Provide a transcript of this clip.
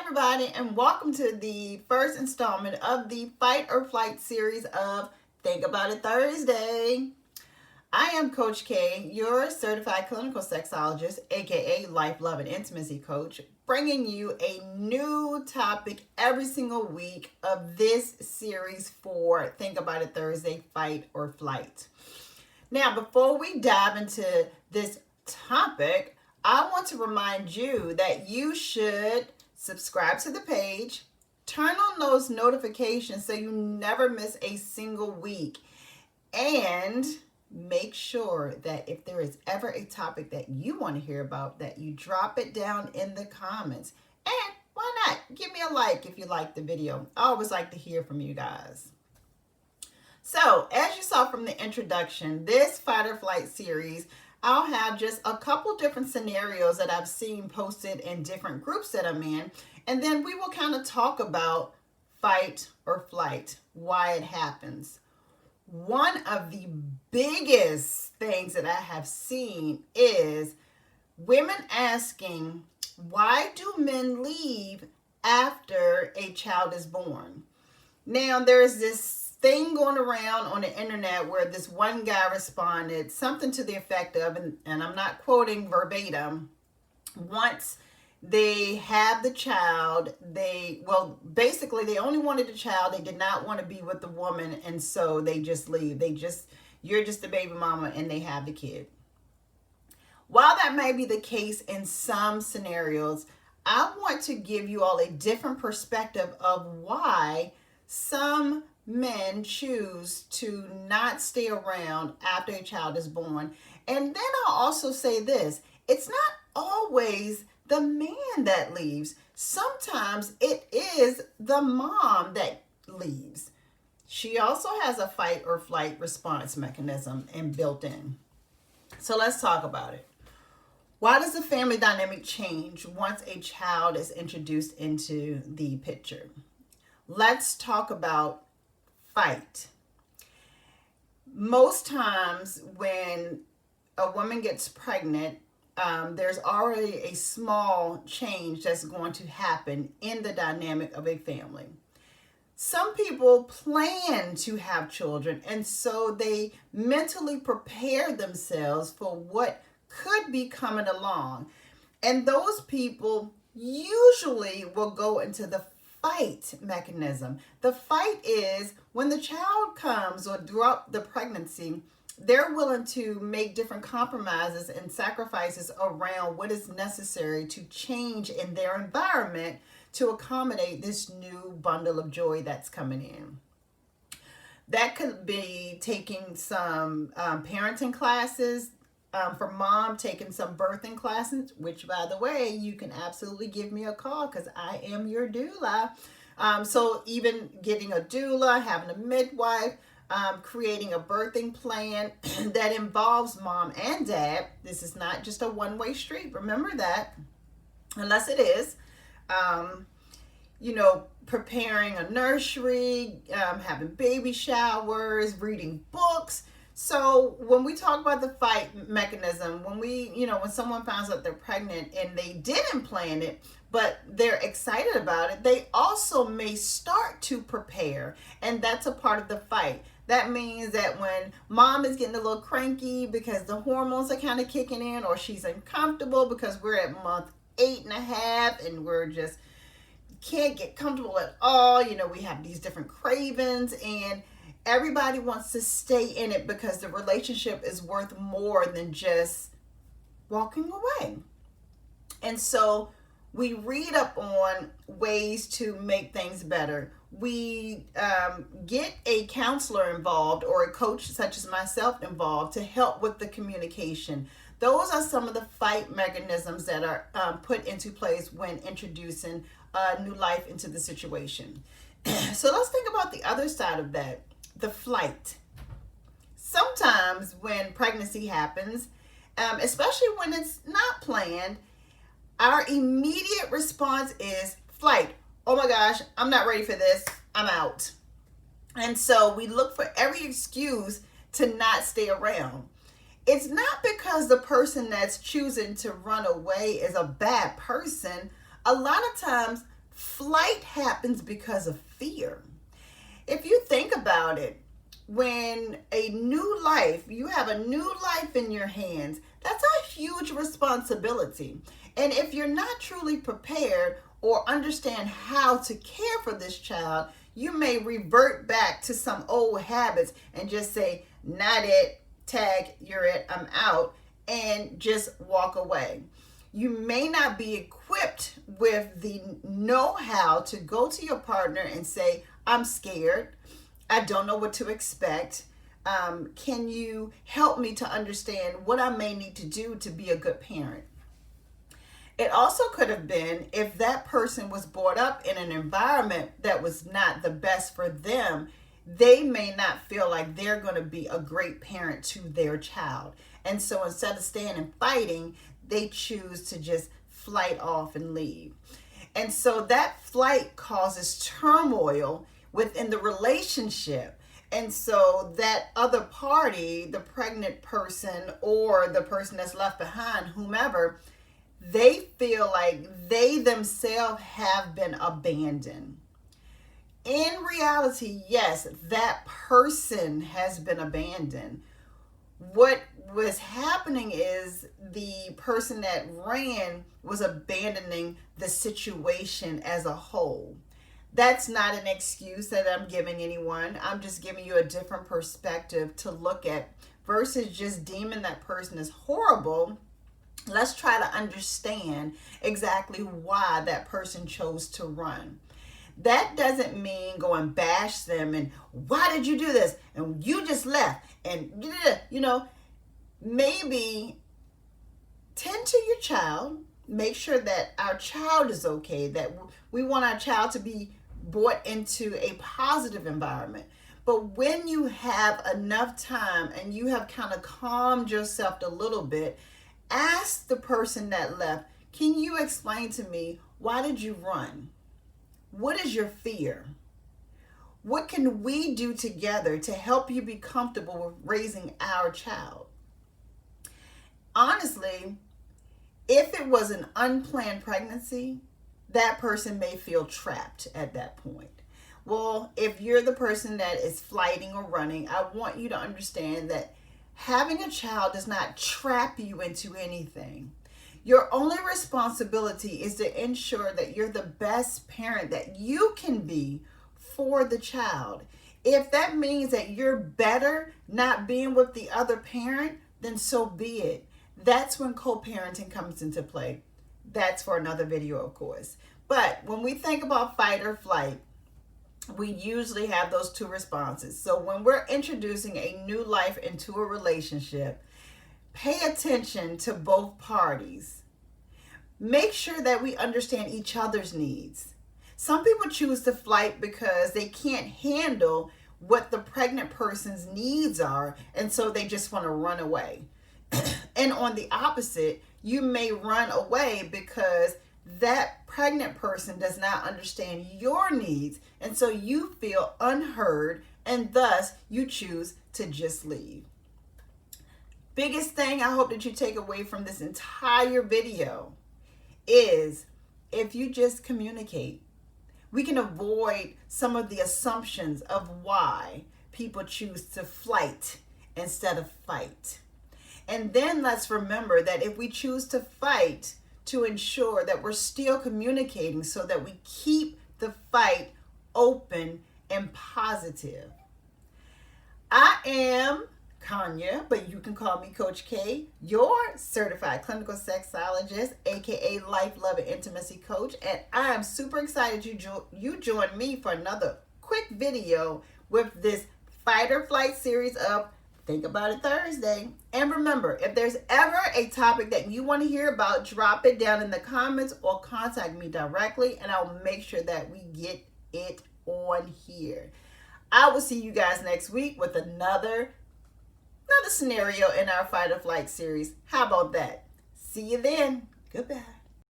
everybody, and welcome to the first installment of the Fight or Flight series of Think About It Thursday. I am Coach K, your certified clinical sexologist, aka life, love, and intimacy coach, bringing you a new topic every single week of this series for Think About It Thursday, Fight or Flight. Now, before we dive into this topic, I want to remind you that you should subscribe to the page, turn on those notifications so you never miss a single week, and make sure that if there is ever a topic that you want to hear about, that you drop it down in the comments. And why not? Give me a like if you like the video. I always like to hear from you guys. So, as you saw from the introduction, this Fight or Flight series, I'll have just a couple different scenarios that I've seen posted in different groups that I'm in, and then we will kind of talk about fight or flight, why it happens. One of the biggest things that I have seen is women asking, why do men leave after a child is born? Now, there's this thing going around on the internet where this one guy responded something to the effect of, and I'm not quoting verbatim, once they have the child, basically they only wanted the child, they did not want to be with the woman, and so they just leave. You're just the baby mama and they have the kid. While that may be the case in some scenarios, I want to give you all a different perspective of why some men choose to not stay around after a child is born. And then I'll also say this, it's not always the man that leaves. Sometimes it is the mom that leaves. She also has a fight or flight response mechanism built in. So let's talk about it. Why does the family dynamic change once a child is introduced into the picture? Let's talk about fight. Most times when a woman gets pregnant, there's already a small change that's going to happen in the dynamic of a family. Some people plan to have children, and so they mentally prepare themselves for what could be coming along. And those people usually will go into the fight mechanism. The fight is when the child comes or throughout the pregnancy, they're willing to make different compromises and sacrifices around what is necessary to change in their environment to accommodate this new bundle of joy that's coming in. That could be taking some parenting classes, for mom, taking some birthing classes, which, by the way, you can absolutely give me a call because I am your doula. So even getting a doula, having a midwife, creating a birthing plan that involves mom and dad. This is not just a one-way street. Remember that, unless it is. Preparing a nursery, having baby showers, reading books. So when we talk about the fight mechanism, when someone finds out they're pregnant and they didn't plan it, but they're excited about it, they also may start to prepare. And that's a part of the fight. That means that when mom is getting a little cranky because the hormones are kind of kicking in, or she's uncomfortable because we're at month 8.5 and we're just can't get comfortable at all. We have these different cravings, and everybody wants to stay in it because the relationship is worth more than just walking away. And so we read up on ways to make things better. We get a counselor involved or a coach such as myself involved to help with the communication. Those are some of the fight mechanisms that are put into place when introducing new life into the situation. So let's think about the other side of that. The flight. Sometimes when pregnancy happens, especially when it's not planned, our immediate response is flight. Oh my gosh, I'm not ready for this. I'm out. And so we look for every excuse to not stay around. It's not because the person that's choosing to run away is a bad person. A lot of times Flight happens because of fear. If you think about it, when you have a new life in your hands, that's a huge responsibility. And if you're not truly prepared or understand how to care for this child, you may revert back to some old habits and just say, not it, tag, you're it, I'm out, and just walk away. You may not be equipped with the know-how to go to your partner and say, I'm scared. I don't know what to expect. Can you help me to understand what I may need to do to be a good parent? It also could have been if that person was brought up in an environment that was not the best for them, they may not feel like they're going to be a great parent to their child. And so instead of staying and fighting, they choose to just flight off and leave. And so that flight causes turmoil within the relationship. And so that other party, the pregnant person or the person that's left behind, whomever, they feel like they themselves have been abandoned. In reality, yes, that person has been abandoned. What was happening is the person that ran was abandoning the situation as a whole. That's not an excuse that I'm giving anyone. I'm just giving you a different perspective to look at versus just deeming that person as horrible. Let's try to understand exactly why that person chose to run. That doesn't mean go and bash them and why did you do this? And you just left. And, maybe tend to your child. Make sure that our child is okay, that we want our child to be brought into a positive environment. But when you have enough time and you have kind of calmed yourself a little bit, ask the person that left, can you explain to me, why did you run? What is your fear? What can we do together to help you be comfortable with raising our child? Honestly, if it was an unplanned pregnancy, that person may feel trapped at that point. Well, if you're the person that is flighting or running, I want you to understand that having a child does not trap you into anything. Your only responsibility is to ensure that you're the best parent that you can be for the child. If that means that you're better not being with the other parent, then so be it. That's when co-parenting comes into play. That's for another video, of course. But when we think about fight or flight, we usually have those two responses. So when we're introducing a new life into a relationship, pay attention to both parties. Make sure that we understand each other's needs. Some people choose to flight because they can't handle what the pregnant person's needs are, and so they just want to run away. And on the opposite, you may run away because that pregnant person does not understand your needs, and so you feel unheard, and thus you choose to just leave. Biggest thing I hope that you take away from this entire video is if you just communicate, we can avoid some of the assumptions of why people choose to flight instead of fight. And then let's remember that if we choose to fight, to ensure that we're still communicating so that we keep the fight open and positive. I am Kanya, but you can call me Coach K, your certified clinical sexologist, aka life, love, and intimacy coach. And I am super excited you joined me for another quick video with this fight or flight series of Think About It Thursday. And remember, if there's ever a topic that you want to hear about, drop it down in the comments or contact me directly, and I'll make sure that we get it on here. I will see you guys next week with another scenario in our fight or flight series. How about that? See you then. Goodbye.